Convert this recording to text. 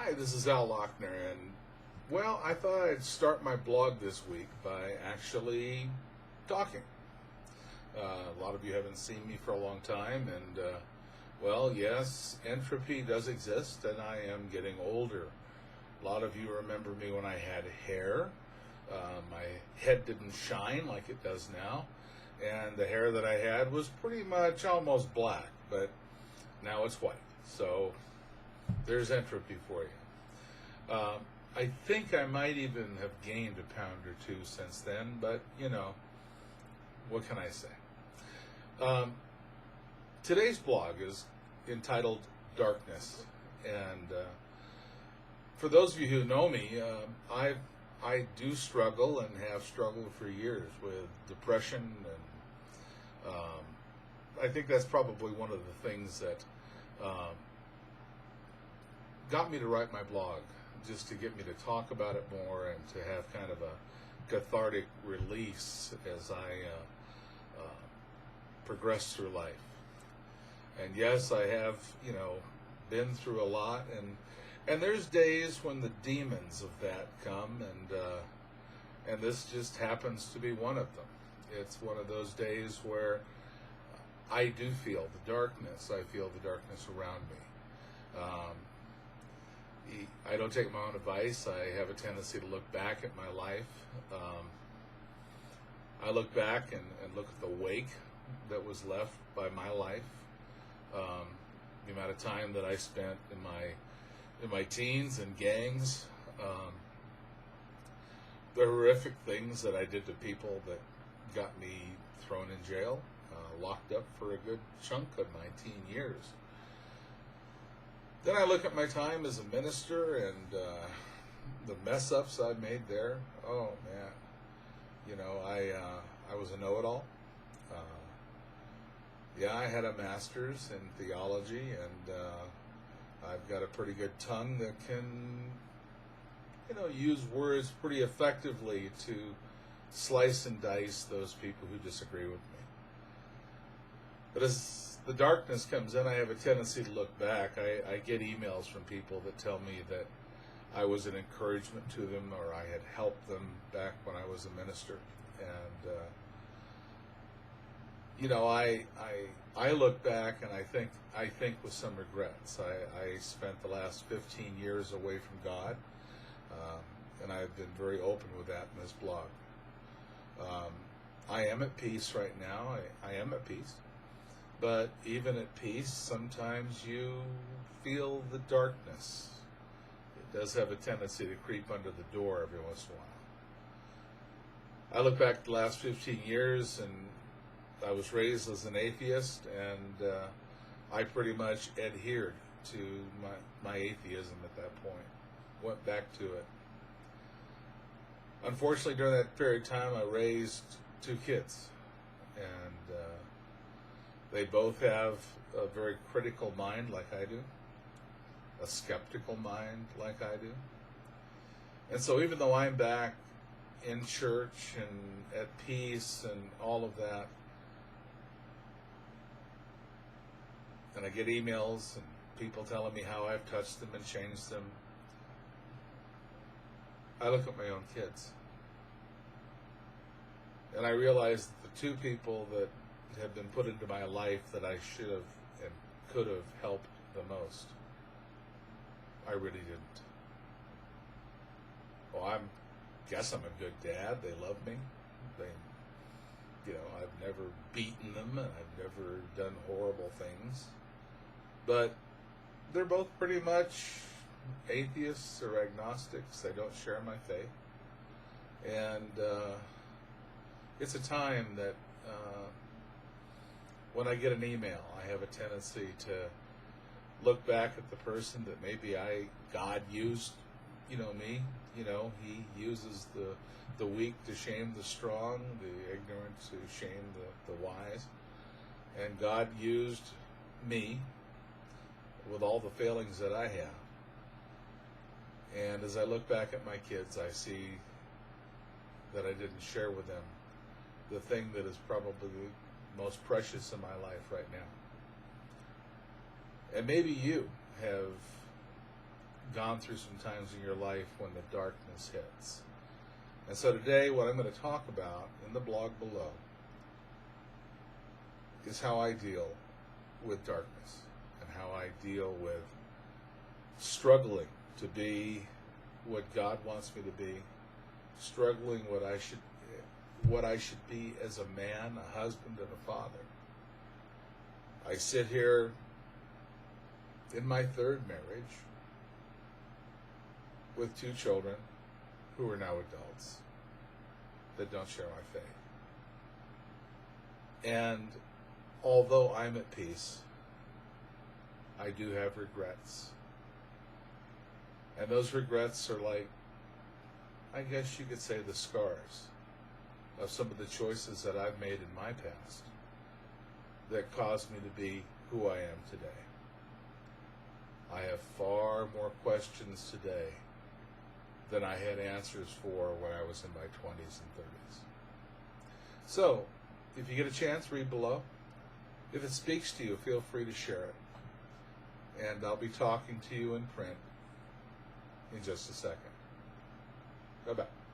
Hi, this is Al Lochner, and well, I thought I'd start my blog this week by actually talking. A lot of you haven't seen me for a long time, and well, yes, entropy does exist, and I am getting older. A lot of you remember me when I had hair. My head didn't shine like it does now, and the hair that I had was pretty much almost black, but now it's white. So there's entropy for you. I think I might even have gained a pound or two since then, but what can I say? Today's blog is entitled Darkness, and for those of you who know me, I do struggle and have struggled for years with depression, and I think that's probably one of the things that got me to write my blog, just to get me to talk about it more and to have kind of a cathartic release as I progress through life. And yes, I have, been through a lot, and there's days when the demons of that come, and this just happens to be one of them. It's one of those days where I do feel the darkness. I feel the darkness around me. I don't take my own advice. I have a tendency to look back at my life. I look back and look at the wake that was left by my life. The amount of time that I spent in my teens and gangs. The horrific things that I did to people that got me thrown in jail, locked up for a good chunk of my teen years. Then I look at my time as a minister and the mess ups I made there. Oh man, I was a know-it-all. I had a master's in theology, and I've got a pretty good tongue that can, use words pretty effectively to slice and dice those people who disagree with me. But as the darkness comes in, I have a tendency to look back. I get emails from people that tell me that I was an encouragement to them, or I had helped them back when I was a minister. And I look back and I think with some regrets. I spent the last 15 years away from God, and I've been very open with that in this blog. I am at peace right now. I am at peace. But even at peace, sometimes you feel the darkness. It does have a tendency to creep under the door every once in a while. I look back at the last 15 years, and I was raised as an atheist, and I pretty much adhered to my atheism at that point. Went back to it. Unfortunately, during that period of time, I raised two kids, and they both have a very critical mind like I do, a skeptical mind like I do. And so even though I'm back in church and at peace and all of that, and I get emails and people telling me how I've touched them and changed them, I look at my own kids. And I realize the two people that have been put into my life that I should have and could have helped the most, I really didn't. Well, I guess I'm a good dad. They love me. I've never beaten them, and I've never done horrible things. But they're both pretty much atheists or agnostics. They don't share my faith. And it's a time that when I get an email, I have a tendency to look back at the person that maybe God used, me. He uses the weak to shame the strong, the ignorant to shame the wise. And God used me with all the failings that I have. And as I look back at my kids, I see that I didn't share with them the thing that is probably the most precious in my life right now. And maybe you have gone through some times in your life when the darkness hits. And so today, what I'm going to talk about in the blog below is how I deal with darkness and how I deal with struggling to be what God wants me to be, struggling what I should be as a man, a husband, and a father. I sit here in my third marriage with 2 children who are now adults that don't share my faith. And although I'm at peace, I do have regrets. And those regrets are like, I guess you could say, the scars of some of the choices that I've made in my past that caused me to be who I am today. I have far more questions today than I had answers for when I was in my 20s and 30s. So, if you get a chance, read below. If it speaks to you, feel free to share it. And I'll be talking to you in print in just a second. Bye-bye.